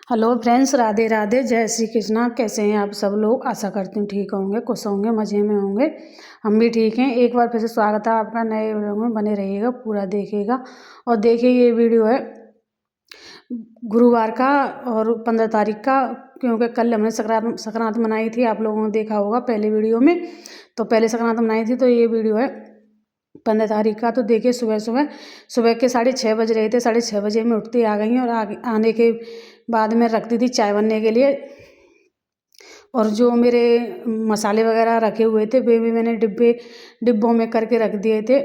Hello friends, Radhe Radhe, जय श्री कृष्णा। कैसे हैं आप सब लोग? आशा करती हूँ ठीक होंगे, खुश होंगे, मज़े में होंगे। हम भी ठीक हैं। एक बार फिर से स्वागत है आपका नए वीडियो में। बने रहिएगा, पूरा देखिएगा। और देखिए, ये वीडियो है गुरुवार का और 15 तारीख का, क्योंकि कल हमने संक्रांत मनाई थी। आप लोगों ने देखा होगा पहले वीडियो में। तो पहले संक्रांत मनाई थी, तो ये वीडियो है 15 तारीख का। तो देखिए, सुबह के 6:30 बज रहे थे। 6:30 बजे मैं उठती आ गई हूँ, और आने के बाद में रखती थी चाय बनने के लिए। और जो मेरे मसाले वगैरह रखे हुए थे, वे भी मैंने डिब्बों में करके रख दिए थे।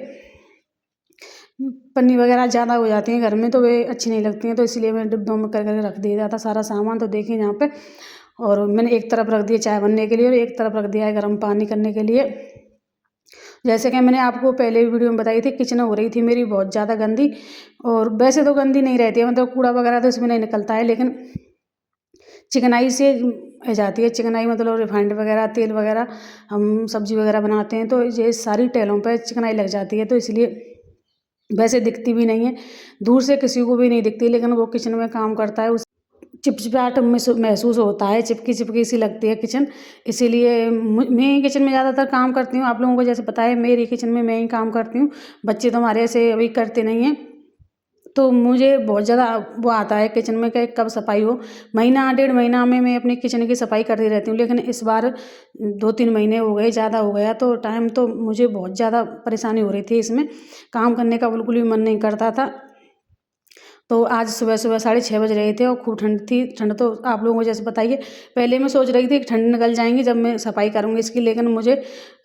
पन्नी वगैरह ज़्यादा हो जाती हैं घर में, तो वे अच्छी नहीं लगती हैं, तो इसलिए मैंने डिब्बों में करके रख दिया जाता सारा सामान। तो देखिए यहाँ पे, और मैंने एक तरफ रख दिया चाय बनने के लिए, और एक तरफ रख दिया है गर्म पानी करने के लिए। जैसे कि मैंने आपको पहले वीडियो में बताई थी, किचन हो रही थी मेरी बहुत ज़्यादा गंदी। और वैसे तो गंदी नहीं रहती है, मतलब कूड़ा वगैरह तो इसमें नहीं निकलता है, लेकिन चिकनाई से हो जाती है। चिकनाई मतलब रिफाइंड वगैरह, तेल वगैरह, हम सब्जी वगैरह बनाते हैं, तो ये सारी टेलों पर चिकनाई लग जाती है। तो इसलिए वैसे दिखती भी नहीं है, दूर से किसी को भी नहीं दिखती, लेकिन वो किचन में काम करता है, उस चिपचिपाहट महसूस होता है, चिपकी चिपकी सी लगती है किचन। इसीलिए मैं ही किचन में ज़्यादातर काम करती हूँ। आप लोगों को जैसे पता है, मेरी किचन में मैं ही काम करती हूँ। बच्चे तो हमारे ऐसे अभी करते नहीं हैं, तो मुझे बहुत ज़्यादा वो आता है किचन में कि कब सफाई हो। महीना 1.5 महीना में मैं अपनी किचन की सफाई करती रहती हूँ, लेकिन इस बार 2-3 महीने हो गए, ज़्यादा हो गया। तो टाइम तो मुझे बहुत ज़्यादा परेशानी हो रही थी, इसमें काम करने का बिल्कुल भी मन नहीं करता था। तो आज सुबह 6:30 बज रहे थे, और खूब ठंड थी। ठंड तो आप लोगों को जैसे बताइए, पहले मैं सोच रही थी कि ठंड निकल जाएंगी जब मैं सफाई करूँगी इसकी, लेकिन मुझे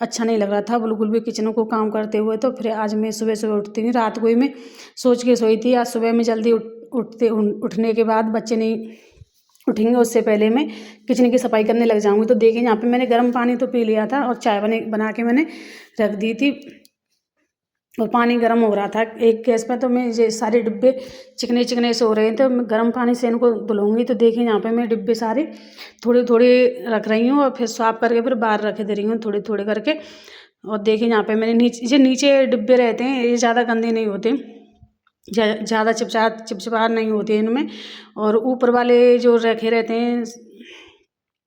अच्छा नहीं लग रहा था बिल्कुल भी किचन को काम करते हुए। तो फिर आज मैं सुबह सुबह उठती हूँ। रात को ही मैं सोच के सोई थी, आज सुबह में जल्दी उठने के बाद, बच्चे नहीं उठेंगे उससे पहले मैं किचन की सफाई करने लग जाऊँगी। तो देखिए, यहाँ पर मैंने गर्म पानी तो पी लिया था, और चाय बना के मैंने रख दी थी, और पानी गर्म हो रहा था एक गैस पर। तो मैं ये सारे डिब्बे चिकने चिकने से हो रहे थे, तो मैं गर्म पानी से इनको धुलूँगी। तो देखिए, यहाँ पे मैं डिब्बे सारे थोड़े थोड़े रख रही हूँ, और फिर साफ करके फिर बाहर रख दे रही हूँ थोड़े थोड़े करके। और देखिए, यहाँ पे मैंने नीचे डिब्बे रहते हैं, ये ज़्यादा गंदे नहीं होते, ज़्यादा चिपचिपाहट नहीं होती है इनमें। और ऊपर वाले जो रखे रहते हैं,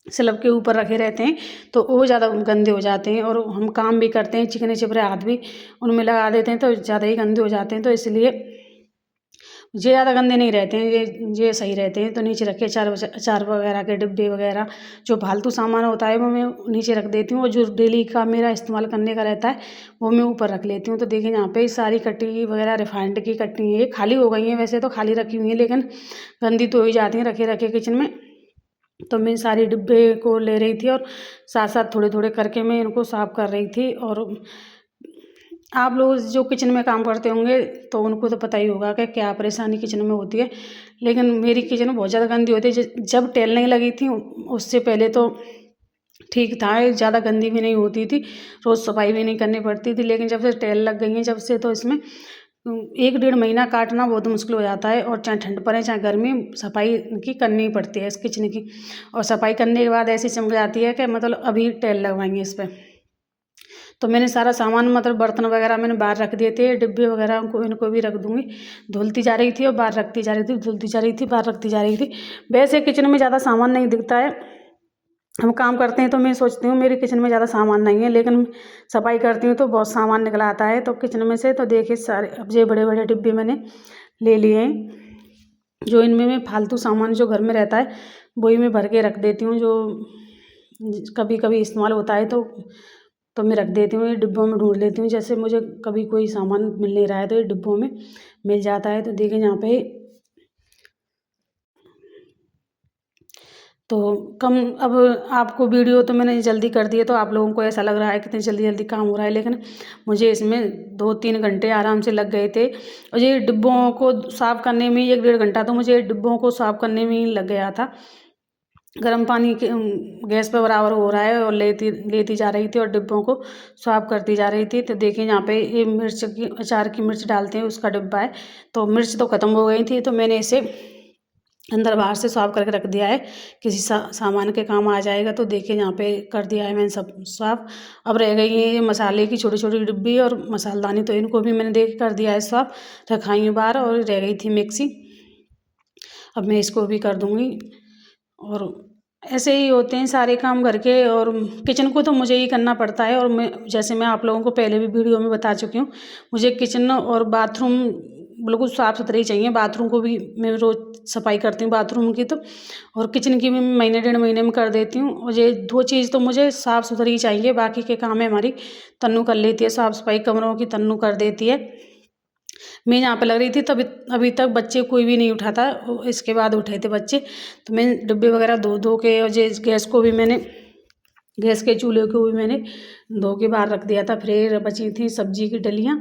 स्लैब के ऊपर रखे रहते हैं, तो वो ज़्यादा गंदे हो जाते हैं। और हम काम भी करते हैं, चिकने चिपरे हाथ भी उनमें लगा देते हैं, तो ज़्यादा ही गंदे हो जाते हैं। तो इसलिए ये ज़्यादा गंदे नहीं रहते हैं, ये सही रहते हैं। तो नीचे रखे अचार वगैरह के डिब्बे वगैरह, जो फालतू सामान होता है वो मैं नीचे रख देती हूँ, और जो डेली का मेरा इस्तेमाल करने का रहता है वो मैं ऊपर रख लेती हूँ। तो देखिए, यहाँ पे सारी कट्टी वगैरह रिफाइंड की कट्टी है, खाली हो गई हैं, वैसे तो खाली रखी हुई हैं, लेकिन गंदी तो हो ही जाती हैं रखे रखे किचन में। तो मैं सारी डिब्बे को ले रही थी, और साथ साथ थोड़े थोड़े करके मैं इनको साफ़ कर रही थी। और आप लोग जो किचन में काम करते होंगे, तो उनको तो पता ही होगा कि क्या परेशानी किचन में होती है, लेकिन मेरी किचन बहुत ज़्यादा गंदी होती है। जब टेल नहीं लगी थी उससे पहले तो ठीक था, ज़्यादा गंदी भी नहीं होती थी, रोज़ सफाई भी नहीं करनी पड़ती थी। लेकिन जब से टेल लग गई हैं, जब से, तो इसमें 1-1.5 महीना काटना बहुत मुश्किल हो जाता है। और चाहे ठंड पड़े चाहे गर्मी, सफाई की करनी पड़ती है इस किचन की। और सफाई करने के बाद ऐसी चमक जाती है कि मतलब अभी टेल लगवाएंगे इस पर। तो मैंने सारा सामान, मतलब बर्तन वगैरह मैंने बाहर रख दिए थे, डिब्बे वगैरह इनको भी रख दूँगी। धुलती जा रही थी और बाहर रखती जा रही थी, धुलती जा रही थी, बाहर रखती जा रही थी। वैसे किचन में ज़्यादा सामान नहीं दिखता है, हम काम करते हैं तो मैं सोचती हूँ मेरी किचन में ज़्यादा सामान नहीं है, लेकिन सफाई करती हूँ तो बहुत सामान निकल आता है तो किचन में से। तो देखिए, सारे अब ये बड़े बड़े डिब्बे मैंने ले लिए हैं, जो इनमें मैं फालतू सामान जो घर में रहता है वही मैं भर के रख देती हूँ, जो कभी कभी इस्तेमाल होता है तो मैं रख देती हूँ। ये डिब्बों में ढूंढ लेती हूँ, जैसे मुझे कभी कोई सामान मिल नहीं रहा है तो ये डिब्बों में मिल जाता है। तो देखिए, यहाँ पे तो कम, अब आपको वीडियो तो मैंने जल्दी कर दी है, तो आप लोगों को ऐसा लग रहा है कितनी जल्दी जल्दी काम हो रहा है, लेकिन मुझे इसमें 2-3 घंटे आराम से लग गए थे। और ये डिब्बों को साफ़ करने में 1-1.5 घंटा तो मुझे डिब्बों को साफ़ करने में ही लग गया था। गर्म पानी के गैस पे बराबर हो रहा है, और लेती लेती जा रही थी और डिब्बों को साफ़ करती जा रही थी। तो देखिए, यहाँ पे ये अचार की मिर्च डालते हैं उसका डिब्बा है, तो मिर्च तो ख़त्म हो गई थी, तो मैंने इसे अंदर बाहर से साफ़ करके रख दिया है, किसी सामान के काम आ जाएगा। तो देखिए, यहाँ पे कर दिया है मैंने सब साफ़। अब रह गई है ये मसाले की छोटी छोटी डिब्बी और मसालदानी, तो इनको भी मैंने देख कर दिया है साफ़, रखाई है बाहर। और रह गई थी मिक्सी। अब मैं इसको भी कर दूँगी। और ऐसे ही होते हैं सारे काम घर के, और किचन को तो मुझे ही करना पड़ता है। और मैं, जैसे मैं आप लोगों को पहले भी वीडियो में बता चुकी हूँ, मुझे किचन और बाथरूम बिल्कुल साफ़ सुथरे ही चाहिए। बाथरूम को भी मैं रोज़ सफाई करती हूँ बाथरूम की तो, और किचन की भी महीने 1.5 महीने में कर देती हूँ। और ये 2 चीज़ तो मुझे साफ़ सुथरी ही चाहिए। बाकी के काम है हमारी तन्नू कर लेती है, साफ़ सफाई कमरों की तन्नू कर देती है। मैं यहाँ पे लग रही थी तब अभी तक बच्चे कोई भी नहीं उठा था, इसके बाद उठे थे बच्चे। तो मैं डिब्बे वगैरह धो धो के, और ये गैस को भी मैंने, गैस के चूल्हे को भी मैंने धो के बाहर रख दिया था। फिर बची थी सब्जी की डलियाँ,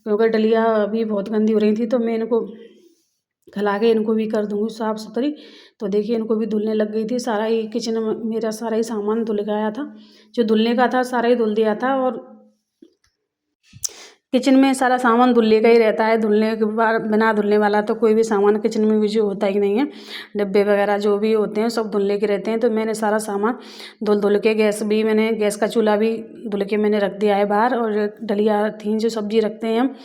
क्योंकि डलियाँ अभी बहुत गंदी हो रही थी, तो मैं इनको खिला के इनको भी कर दूँगी साफ़ सुथरी। तो देखिए इनको भी धुलने लग गई थी। सारा ही किचन में मेरा सारा ही सामान धुल गया था, जो धुलने का था सारा ही धुल दिया था। और किचन में सारा सामान धुलने का ही रहता है, धुलने के बाद बिना धुलने वाला तो कोई भी सामान किचन में यूज होता ही नहीं है। डिब्बे वगैरह जो भी होते हैं सब धुलने के रहते हैं। तो मैंने सारा सामान धुल के, गैस का चूल्हा भी धुल के मैंने रख दिया है बाहर। और डलिया थी जो सब्जी रखते हैं हम,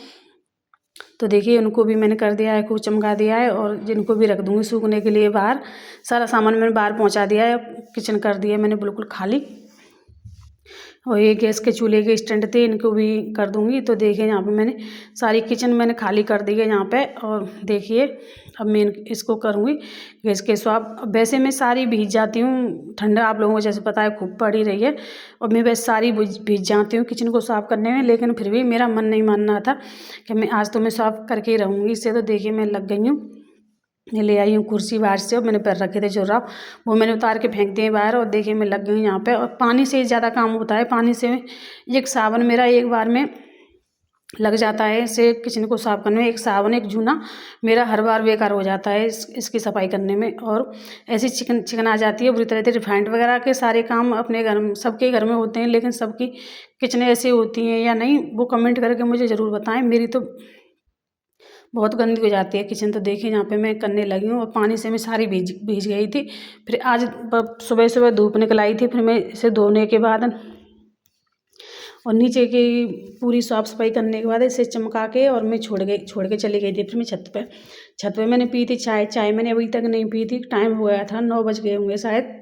तो देखिए उनको भी मैंने कर दिया है, खूब चमका दिया है। और जिनको भी रख दूँगी सूखने के लिए बाहर। सारा सामान मैंने बाहर पहुँचा दिया है, किचन कर दिया मैंने बिल्कुल खाली। और ये गैस के चूल्हे के स्टैंड थे, इनको भी कर दूँगी। तो देखिए यहाँ पे मैंने सारी किचन मैंने खाली कर दी है यहाँ पे। और देखिए अब मैं इसको करूँगी गैस के स्वाब। वैसे मैं सारी भीग जाती हूँ, ठंडा आप लोगों को जैसे पता है खूब पड़ी रही है, और मैं वैसे सारी भीग जाती हूँ किचन को साफ़ करने में। लेकिन फिर भी मेरा मन नहीं मान रहा था कि मैं आज तो मैं साफ़ करके ही रहूँगी इससे। तो देखिए मैं लग गई हूँ, ये ले आई हूँ कुर्सी बाहर से, और मैंने पैर रखे थे जुराब, वो मैंने उतार के फेंक दिए बाहर। और देखिए मैं लग गई हूँ यहाँ पे। और पानी से ज़्यादा काम होता है, पानी से एक साबुन मेरा एक बार में लग जाता है इसे किचन को साफ़ करने में। एक साबुन एक जूना मेरा हर बार बेकार हो जाता है इसकी सफाई करने में। और ऐसी चिकन आ जाती है बुरी तरह से। रिफाइंड वगैरह के सारे काम अपने घर में, सबके घर में होते हैं, लेकिन सबकी किचनें ऐसी होती हैं या नहीं, वो कमेंट करके मुझे ज़रूर बताएं। मेरी तो बहुत गंदी हो जाती है किचन। तो देखिए यहाँ पे मैं करने लगी हूँ, और पानी से मैं सारी भीज गई थी। फिर आज सुबह सुबह धूप निकल आई थी, फिर मैं इसे धोने के बाद और नीचे की पूरी साफ़ सफाई करने के बाद इसे चमका के, और मैं छोड़ के चली गई थी। फिर मैं छत पे मैंने पी थी चाय मैंने अभी तक नहीं पी थी। टाइम हो गया था, 9 बज गए होंगे शायद।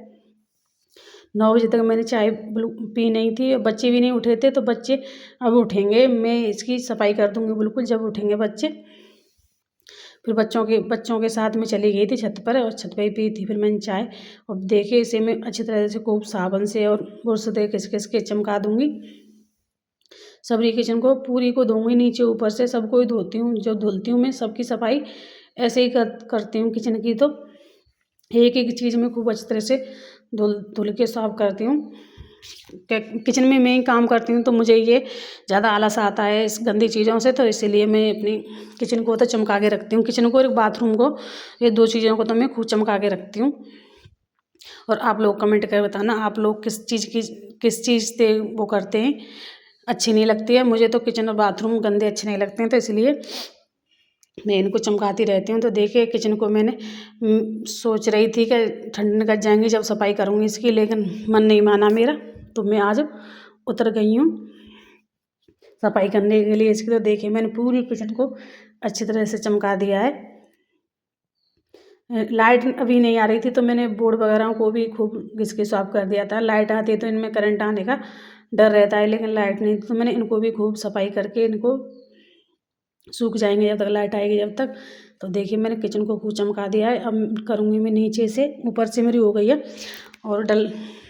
9 बजे तक मैंने चाय पी नहीं थी। बच्चे भी नहीं उठे थे, तो बच्चे अब उठेंगे, मैं इसकी सफाई कर दूँगी बिल्कुल जब उठेंगे बच्चे। फिर बच्चों के साथ में चली गई थी छत पर, और छत पे ही पी थी फिर मैंने चाय। और देखिए इसे मैं अच्छी तरह से खूब साबुन से और बुरश से घिस के चमका दूँगी। सबरी किचन को पूरी को धोऊँगी, नीचे ऊपर से सबको ही धोती हूँ। जो धुलती हूँ मैं सबकी सफाई ऐसे ही करती हूँ किचन की। तो एक एक चीज़ में खूब अच्छी तरह से धुल के साफ करती हूँ। किचन में मैं ही काम करती हूँ, तो मुझे ये ज़्यादा आलस आता है इस गंदी चीज़ों से। तो इसीलिए मैं अपनी किचन को तो चमका के रखती हूँ, किचन को और बाथरूम को, ये 2 चीज़ों को तो मैं खूब चमका के रखती हूँ। और आप लोग कमेंट कर बताना आप लोग किस चीज़ से वो करते हैं, अच्छी नहीं लगती है। मुझे तो किचन और बाथरूम गंदे अच्छे नहीं लगते हैं, तो इसलिए मैं इनको चमकाती रहती हूँ। तो देखिए किचन को मैंने सोच रही थी कि ठंड निकल जाएंगी जब सफाई करूँगी इसकी, लेकिन मन नहीं माना मेरा। तो मैं आज उतर गई हूँ सफाई करने के लिए इसकी। तो देखिए मैंने पूरी किचन को अच्छी तरह से चमका दिया है। लाइट अभी नहीं आ रही थी, तो मैंने बोर्ड वगैरह को भी खूब घिस के साफ कर दिया था। लाइट आती है तो इनमें करंट आने का डर रहता है, लेकिन लाइट नहीं थी तो मैंने इनको भी खूब सफाई करके इनको सूख जाएंगे जब तक लाइट आएगी जब तक। तो देखिए मैंने किचन को खूब चमका दिया है। अब करूँगी मैं नीचे से, ऊपर से मेरी हो गई है। और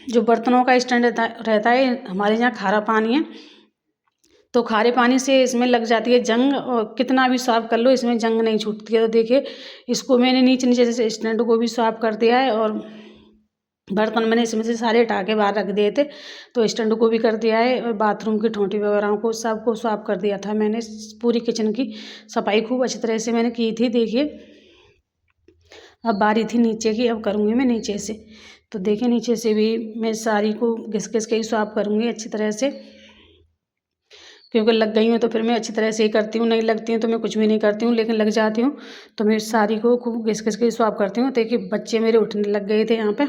जो बर्तनों का स्टैंड रहता है, हमारे यहाँ खारा पानी है, तो खारे पानी से इसमें लग जाती है जंग, और कितना भी साफ़ कर लो इसमें जंग नहीं छूटती है। तो देखिए इसको मैंने नीचे से स्टैंड को भी साफ़ कर दिया है, और बर्तन मैंने इसमें से सारे हटा के बाहर रख दिए थे, तो स्टैंड को भी कर दिया है। और बाथरूम की ठोंटी वगैरह को सबको साफ़ कर दिया था मैंने। पूरी किचन की सफाई खूब अच्छी तरह से मैंने की थी। देखिए अब बारी थी नीचे की, अब करूँगी मैं नीचे से। तो देखिए नीचे से भी मैं सारी को घिस के ही साफ़ करूँगी अच्छी तरह से, क्योंकि लग गई हूँ तो फिर मैं अच्छी तरह से ही करती हूँ। नहीं लगती हूँ तो मैं कुछ भी नहीं करती हूँ, लेकिन लग जाती हूँ तो मैं सारी को खूब घिस के साफ़ करती हूँ। देखिए बच्चे मेरे उठने लग गए थे यहाँ पे,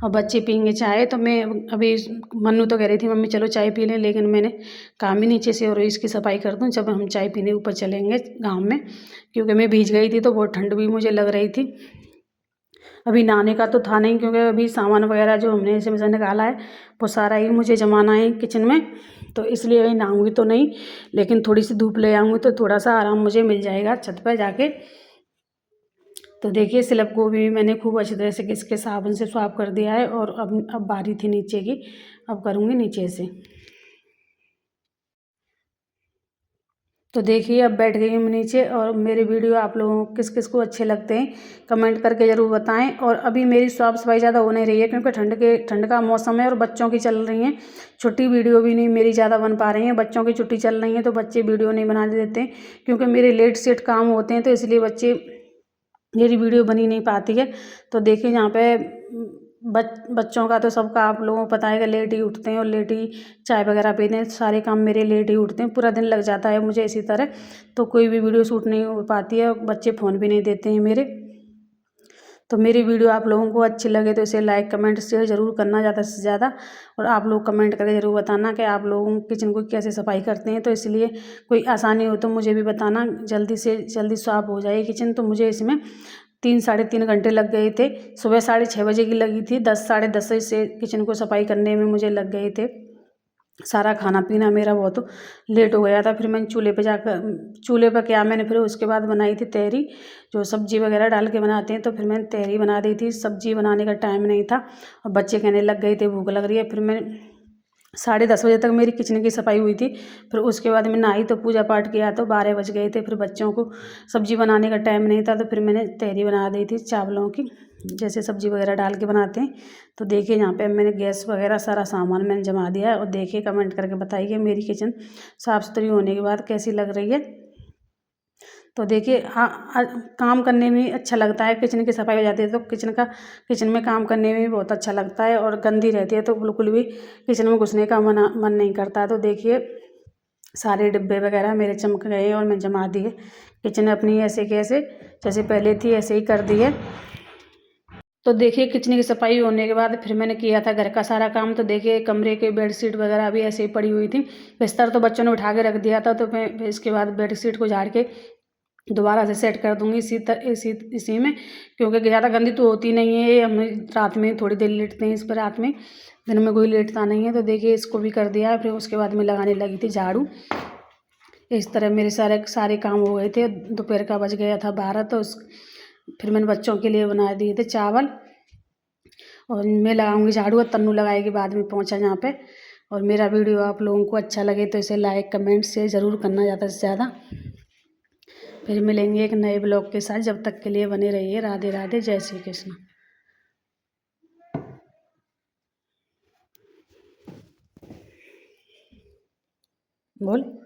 और बच्चे पियेंगे चाय। तो मैं अभी मन्नू तो कह रही थी मम्मी चलो चाय पी लें, लेकिन मैंने काम ही नीचे से और इसकी सफाई कर दूँ जब हम चाय पीने ऊपर चलेंगे गाँव में, क्योंकि मैं भीग गई थी तो बहुत ठंड भी मुझे लग रही थी। अभी नहाने का तो था नहीं, क्योंकि अभी सामान वगैरह जो हमने इसमें से निकाला है वो सारा ही मुझे जमाना है किचन में, तो इसलिए अभी नहाऊंगी तो नहीं, लेकिन थोड़ी सी धूप ले आऊँगी तो थोड़ा सा आराम मुझे मिल जाएगा छत पर जाके। तो देखिए स्लैब को भी मैंने खूब अच्छी तरह से किसके साबुन से साफ कर दिया है, और अब बारी थी नीचे की, अब करूँगी नीचे से। तो देखिए अब बैठ गई हूँ नीचे, और मेरे वीडियो आप लोगों को किस किस को अच्छे लगते हैं कमेंट करके ज़रूर बताएं। और अभी मेरी साफ़ सफाई ज़्यादा हो नहीं रही है, क्योंकि ठंड का मौसम है और बच्चों की चल रही हैं छुट्टी, वीडियो भी नहीं मेरी ज़्यादा बन पा रही हैं, बच्चों की छुट्टी चल रही है तो बच्चे वीडियो नहीं बना देते हैं, क्योंकि मेरे लेट सेट काम होते हैं, तो इसलिए मेरी वीडियो बनी नहीं पाती है। तो देखिए यहाँ पे बच्चों का तो सबका आप लोगों को पता है कि लेट ही उठते हैं और लेट ही चाय वगैरह पीते हैं, सारे काम मेरे लेट ही उठते हैं, पूरा दिन लग जाता है मुझे इसी तरह, तो कोई भी वीडियो शूट नहीं हो पाती है, बच्चे फ़ोन भी नहीं देते हैं मेरे। तो मेरी वीडियो आप लोगों को अच्छी लगे तो इसे लाइक कमेंट शेयर ज़रूर करना ज़्यादा से ज़्यादा, और आप लोग कमेंट करके ज़रूर बताना कि आप लोग किचन को कैसे सफाई करते हैं, तो इसलिए कोई आसानी हो तो मुझे भी बताना, जल्दी से जल्दी साफ हो जाए किचन। तो मुझे इसमें 3 साढ़े 3 घंटे लग गए थे, सुबह 6:30 बजे की लगी थी, 10 साढ़े 10 से किचन को सफाई करने में मुझे लग गए थे। सारा खाना पीना मेरा बहुत लेट हो गया था। फिर मैंने चूल्हे पर क्या मैंने फिर उसके बाद बनाई थी तहरी, जो सब्जी वगैरह डाल के बनाते हैं, तो फिर मैंने तहरी बना दी थी, सब्जी बनाने का टाइम नहीं था और बच्चे कहने लग गए थे भूख लग रही है। फिर मैं 10:30 बजे तक मेरी किचन की सफाई हुई थी, फिर उसके बाद मैं नहाई तो पूजा पाठ किया तो 12 बज गए थे। फिर बच्चों को सब्जी बनाने का टाइम नहीं था, तो फिर मैंने तहरी बना दी थी चावलों की, जैसे सब्जी वगैरह डाल के बनाते हैं। तो देखिए यहाँ पे मैंने गैस वगैरह सारा सामान मैंने जमा दिया है, और देखिए कमेंट करके बताइए मेरी किचन साफ़ सुथरी होने के बाद कैसी लग रही है। तो देखिए काम करने में अच्छा लगता है, किचन की सफाई हो जाती है तो किचन में काम करने में भी बहुत अच्छा लगता है, और गंदी रहती है तो बिल्कुल भी किचन में घुसने का मन नहीं करता। तो देखिए सारे डिब्बे वगैरह मेरे चमक गए और मैं जमा दिए, किचन अपनी ऐसे कैसे जैसे पहले थी ऐसे ही कर दी है। तो देखिए किचन की सफाई होने के बाद फिर मैंने किया था घर का सारा काम। तो देखिए कमरे के बेडशीट वगैरह भी ऐसे ही पड़ी हुई थी, बिस्तर तो बच्चों ने उठा के रख दिया था, तो मैं फिर इसके बाद बेडशीट को झाड़ के दोबारा से सेट कर दूंगी इसी में, क्योंकि ज़्यादा गंदी तो होती नहीं है, हम रात में थोड़ी देर लेटते हैं इस पर, रात में दिन में कोई लेटता नहीं है। तो देखिए इसको भी कर दिया है, फिर उसके बाद में लगाने लगी थी झाड़ू। इस तरह मेरे सारे काम हो गए थे, दोपहर का बज गया था 12, तो फिर मैंने बच्चों के लिए बना दिए थे चावल, और मैं लगाऊंगी झाड़ू और तन्नू लगाएगी बाद में पहुंचा यहाँ पे। और मेरा वीडियो आप लोगों को अच्छा लगे तो इसे लाइक कमेंट से ज़रूर करना ज़्यादा से ज़्यादा। फिर मिलेंगे एक नए ब्लॉग के साथ, जब तक के लिए बने रहिए। राधे राधे, जय श्री कृष्ण। बोल।